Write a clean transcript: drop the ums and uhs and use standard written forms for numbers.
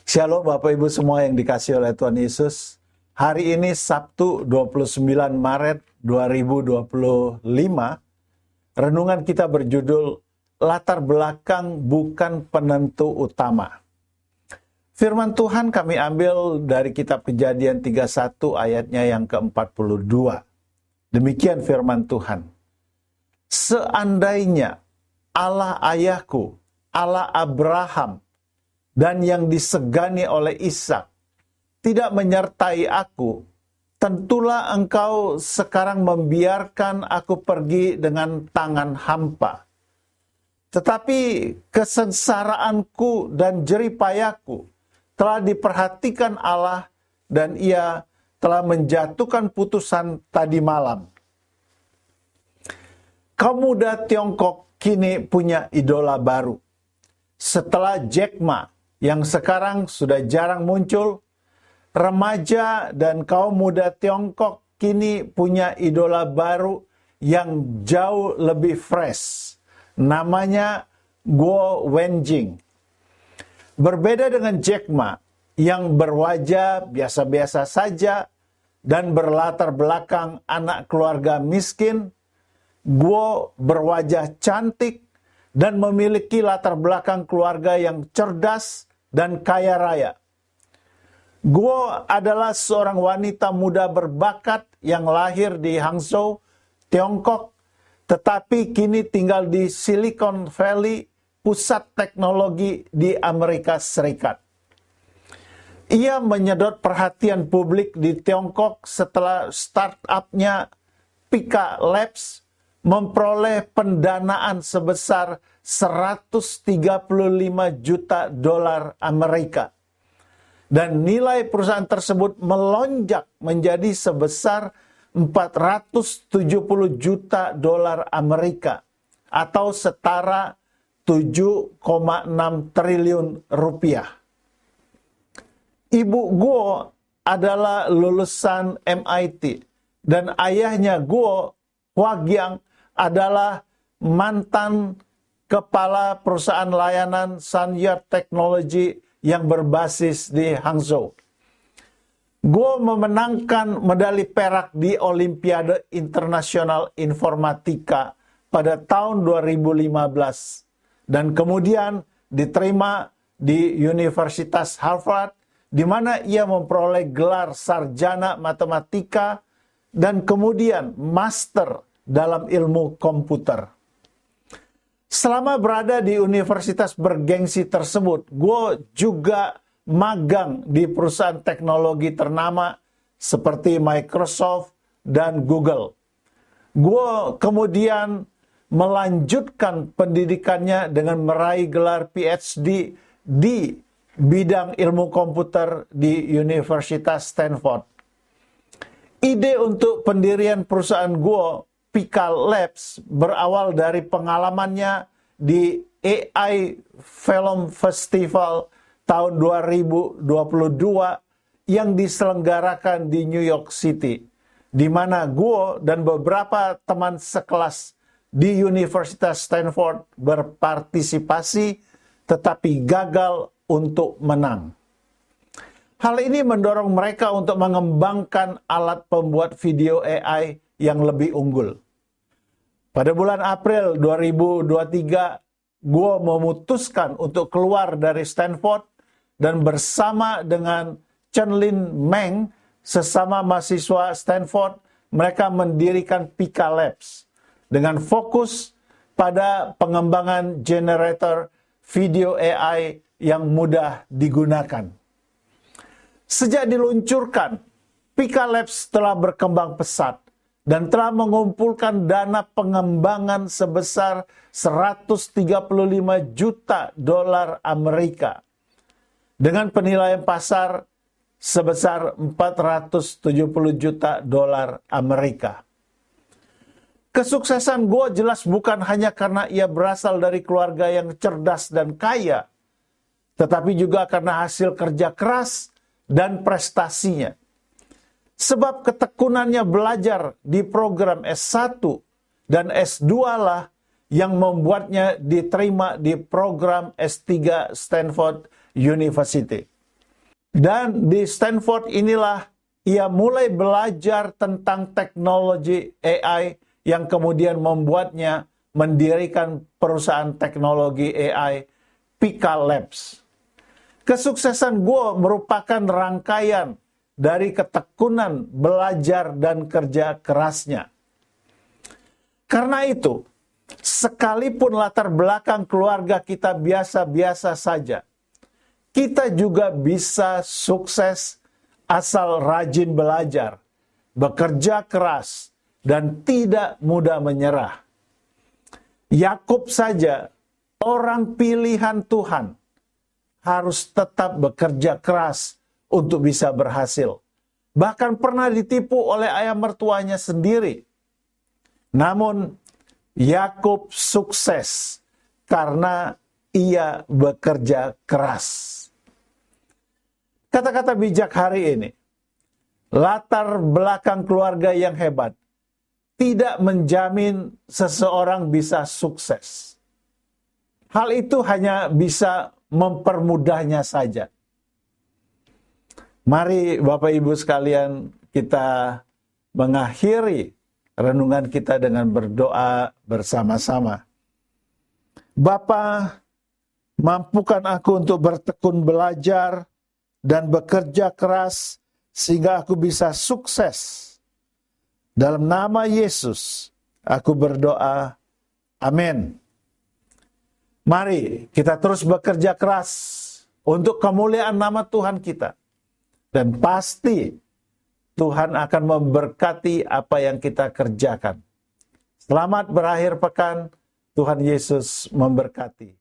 Shalom Bapak Ibu semua yang dikasihi oleh Tuhan Yesus. Hari ini Sabtu 29 Maret 2025. Renungan kita berjudul Latar Belakang Bukan Penentu Utama. Firman Tuhan kami ambil dari kitab Kejadian 31 ayatnya yang ke-42. Demikian firman Tuhan. Seandainya Allah ayahku, Allah Abraham, dan yang disegani oleh Ishak tidak menyertai aku, tentulah engkau sekarang membiarkan aku pergi dengan tangan hampa. Tetapi kesengsaraanku dan jerih payahku telah diperhatikan Allah, dan Ia telah menjatuhkan putusan tadi malam. Kaum muda Tiongkok kini punya idola baru. Setelah Jack Ma, yang sekarang sudah jarang muncul, remaja dan kaum muda Tiongkok kini punya idola baru yang jauh lebih fresh. Namanya Guo Wenjing. Berbeda dengan Jack Ma yang berwajah biasa-biasa saja dan berlatar belakang anak keluarga miskin, Guo berwajah cantik dan memiliki latar belakang keluarga yang cerdas dan kaya raya. Guo adalah seorang wanita muda berbakat yang lahir di Hangzhou, Tiongkok, tetapi kini tinggal di Silicon Valley, pusat teknologi di Amerika Serikat. Ia menyedot perhatian publik di Tiongkok setelah startupnya Pika Labs memperoleh pendanaan sebesar 135 juta dolar Amerika. Dan nilai perusahaan tersebut melonjak menjadi sebesar 470 juta dolar Amerika atau setara 7,6 triliun rupiah. Ibu Guo adalah lulusan MIT dan ayahnya Guo Huagiang adalah mantan kepala perusahaan layanan Sanya Technology yang berbasis di Hangzhou. Guo memenangkan medali perak di Olimpiade Internasional Informatika pada tahun 2015 dan kemudian diterima di Universitas Harvard, di mana ia memperoleh gelar sarjana matematika dan kemudian master dalam ilmu komputer. Selama berada di universitas bergengsi tersebut, Guo juga magang di perusahaan teknologi ternama seperti Microsoft dan Google. Guo kemudian melanjutkan pendidikannya dengan meraih gelar PhD di bidang ilmu komputer di Universitas Stanford. Ide untuk pendirian perusahaan Guo, Pika Labs, berawal dari pengalamannya di AI Film Festival tahun 2022 yang diselenggarakan di New York City, di mana Guo dan beberapa teman sekelas di Universitas Stanford berpartisipasi tetapi gagal untuk menang. Hal ini mendorong mereka untuk mengembangkan alat pembuat video AI yang lebih unggul. Pada bulan April 2023, Guo memutuskan untuk keluar dari Stanford dan bersama dengan Chen-Lin Meng, sesama mahasiswa Stanford, mereka mendirikan Pika Labs dengan fokus pada pengembangan generator video AI yang mudah digunakan. Sejak diluncurkan, Pika Labs telah berkembang pesat dan telah mengumpulkan dana pengembangan sebesar 135 juta dolar Amerika dengan penilaian pasar sebesar 470 juta dolar Amerika. Kesuksesan Guo jelas bukan hanya karena ia berasal dari keluarga yang cerdas dan kaya, tetapi juga karena hasil kerja keras dan prestasinya. Sebab ketekunannya belajar di program S1 dan S2 lah yang membuatnya diterima di program S3 Stanford University. Dan di Stanford inilah ia mulai belajar tentang teknologi AI yang kemudian membuatnya mendirikan perusahaan teknologi AI Pika Labs. Kesuksesan Guo merupakan rangkaian dari ketekunan, belajar, dan kerja kerasnya. Karena itu, sekalipun latar belakang keluarga kita biasa-biasa saja, kita juga bisa sukses asal rajin belajar, bekerja keras, dan tidak mudah menyerah. Yakub saja, orang pilihan Tuhan, harus tetap bekerja keras untuk bisa berhasil. Bahkan pernah ditipu oleh ayah mertuanya sendiri. Namun, Yakub sukses karena ia bekerja keras. Kata-kata bijak hari ini, latar belakang keluarga yang hebat tidak menjamin seseorang bisa sukses. Hal itu hanya bisa mempermudahnya saja. Mari Bapak Ibu sekalian, kita mengakhiri renungan kita dengan berdoa bersama-sama. Bapa, mampukan aku untuk bertekun belajar dan bekerja keras sehingga aku bisa sukses. Dalam nama Yesus, aku berdoa. Amin. Mari kita terus bekerja keras untuk kemuliaan nama Tuhan kita. Dan pasti Tuhan akan memberkati apa yang kita kerjakan. Selamat berakhir pekan. Tuhan Yesus memberkati.